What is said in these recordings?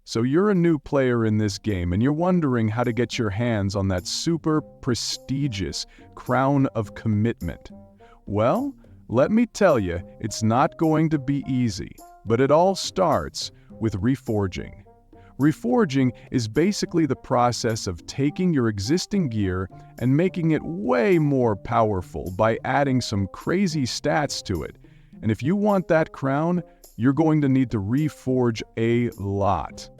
So you're a new player in this game and you're wondering how to get your hands on that super prestigious crown of commitment. Well, let me tell you, it's not going to be easy, but it all starts with reforging. Reforging is basically the process of taking your existing gear and making it way more powerful by adding some crazy stats to it. And if you want that crown, you're going to need to reforge a lot.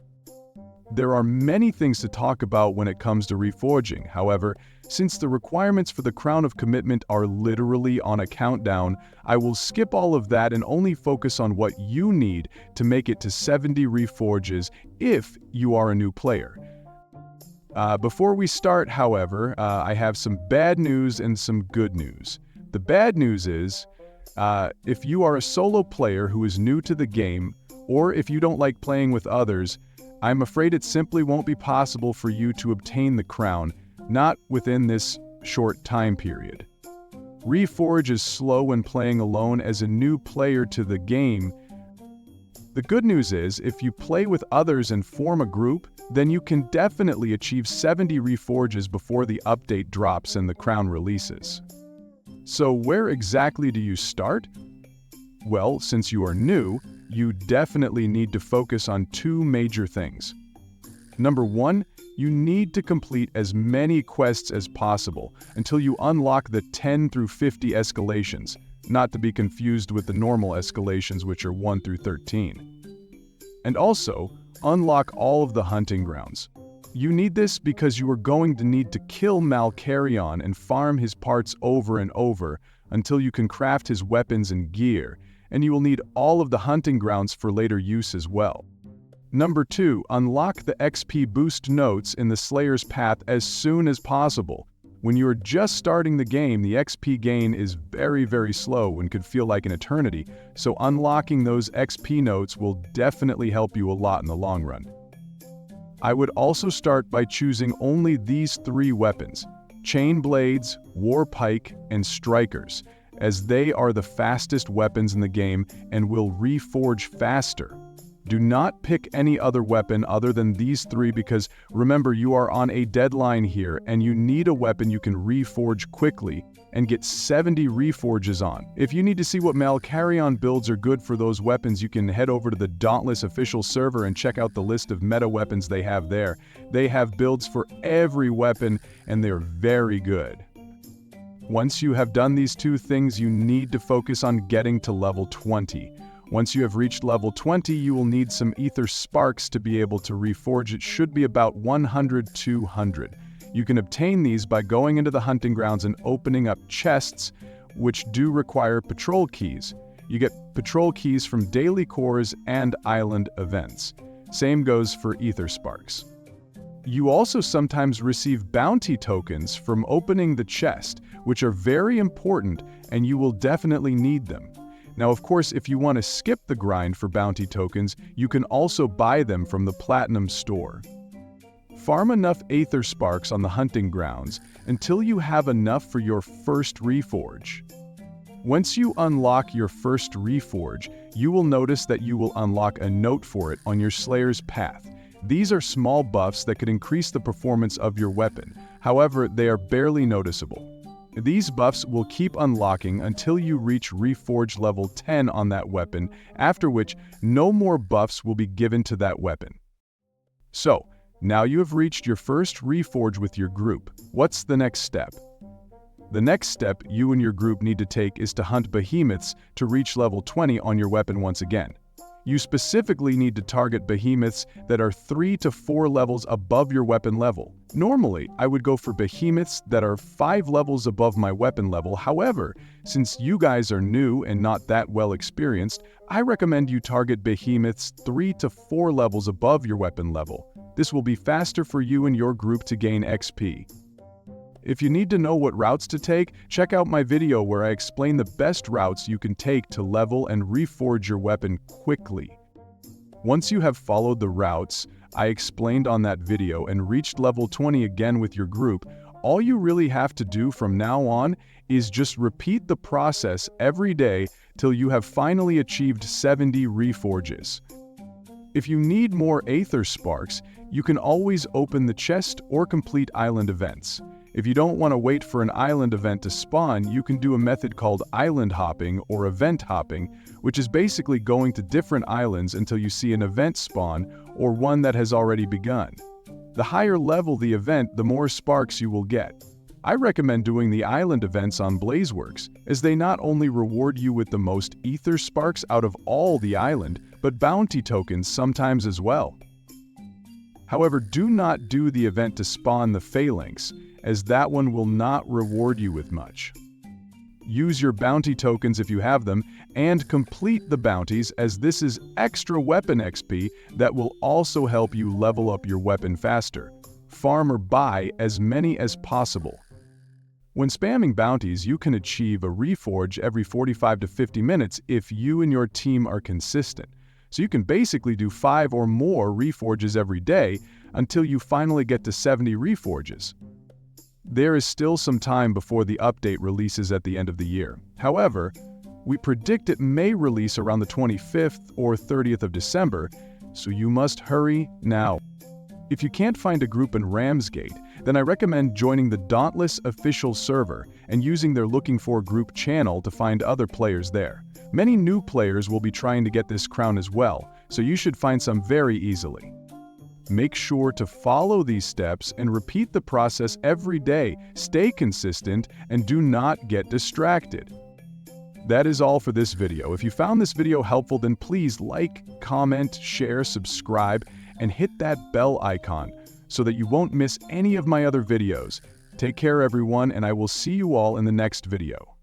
There are many things to talk about when it comes to reforging. However, since the requirements for the Crown of Commitment are literally on a countdown, I will skip all of that and only focus on what you need to make it to 70 reforges if you are a new player. Before we start, however, I have some bad news and some good news. The bad news is, if you are a solo player who is new to the game, or if you don't like playing with others, I'm afraid it simply won't be possible for you to obtain the crown, not within this short time period. Reforge is slow when playing alone as a new player to the game. The good news is, if you play with others and form a group, then you can definitely achieve 70 reforges before the update drops and the crown releases. So where exactly do you start? Well, since you are new, you definitely need to focus on two major things. Number one, you need to complete as many quests as possible until you unlock the 10 through 50 escalations, not to be confused with the normal escalations, which are 1 through 13. And also, unlock all of the hunting grounds. You need this because you are going to need to kill Malkarion and farm his parts over and over until you can craft his weapons and gear, and you will need all of the hunting grounds for later use as well. Number 2, unlock the XP boost notes in the Slayer's Path as soon as possible. When you are just starting the game, the XP gain is very slow and could feel like an eternity, so unlocking those XP notes will definitely help you a lot in the long run. I would also start by choosing only these 3 weapons: Chain Blades, War Pike, and Strikers, as they are the fastest weapons in the game and will reforge faster. Do not pick any other weapon other than these 3 because remember, you are on a deadline here and you need a weapon you can reforge quickly and get 70 reforges on. If you need to see what Malkarion builds are good for those weapons, you can head over to the Dauntless official server and check out the list of meta weapons they have there. They have builds for every weapon and they're very good. Once you have done these 2 things, you need to focus on getting to level 20. Once you have reached level 20, you will need some ether sparks to be able to reforge. It should be about 100-200. You can obtain these by going into the hunting grounds and opening up chests, which do require patrol keys. You get patrol keys from daily cores and island events. Same goes for ether sparks. You also sometimes receive bounty tokens from opening the chest, which are very important and you will definitely need them. Now, of course, if you want to skip the grind for bounty tokens, you can also buy them from the Platinum store. Farm enough Aether Sparks on the hunting grounds until you have enough for your first reforge. Once you unlock your first reforge, you will notice that you will unlock a note for it on your Slayer's Path. These are small buffs that could increase the performance of your weapon. However, they are barely noticeable. These buffs will keep unlocking until you reach Reforge level 10 on that weapon, after which no more buffs will be given to that weapon. So, now you have reached your first Reforge with your group. What's the next step? The next step you and your group need to take is to hunt behemoths to reach level 20 on your weapon once again. You specifically need to target behemoths that are 3 to 4 levels above your weapon level. Normally, I would go for behemoths that are 5 levels above my weapon level. However, since you guys are new and not that well experienced, I recommend you target behemoths 3 to 4 levels above your weapon level. This will be faster for you and your group to gain XP. If you need to know what routes to take, check out my video where I explain the best routes you can take to level and reforge your weapon quickly. Once you have followed the routes I explained on that video and reached level 20 again with your group, all you really have to do from now on is just repeat the process every day till you have finally achieved 70 reforges. If you need more Aether Sparks, you can always open the chest or complete island events. If you don't want to wait for an island event to spawn, you can do a method called island hopping or event hopping, which is basically going to different islands until you see an event spawn or one that has already begun. The higher level the event, the more sparks you will get. I recommend doing the island events on Blazeworks, as they not only reward you with the most Aether Sparks out of all the island, but bounty tokens sometimes as well. However, do not do the event to spawn the Phalanx, as that one will not reward you with much. Use your bounty tokens if you have them, and complete the bounties, as this is extra weapon XP that will also help you level up your weapon faster. Farm or buy as many as possible. When spamming bounties, you can achieve a reforge every 45 to 50 minutes if you and your team are consistent. So you can basically do 5 or more reforges every day until you finally get to 70 reforges. There is still some time before the update releases at the end of the year. However, we predict it may release around the 25th or 30th of December, so you must hurry now. If you can't find a group in Ramsgate, then I recommend joining the Dauntless official server and using their Looking For group channel to find other players there. Many new players will be trying to get this crown as well, so you should find some very easily. Make sure to follow these steps and repeat the process every day. Stay consistent and do not get distracted. That is all for this video. If you found this video helpful, then please like, comment, share, subscribe, and hit that bell icon so that you won't miss any of my other videos. Take care everyone, and I will see you all in the next video.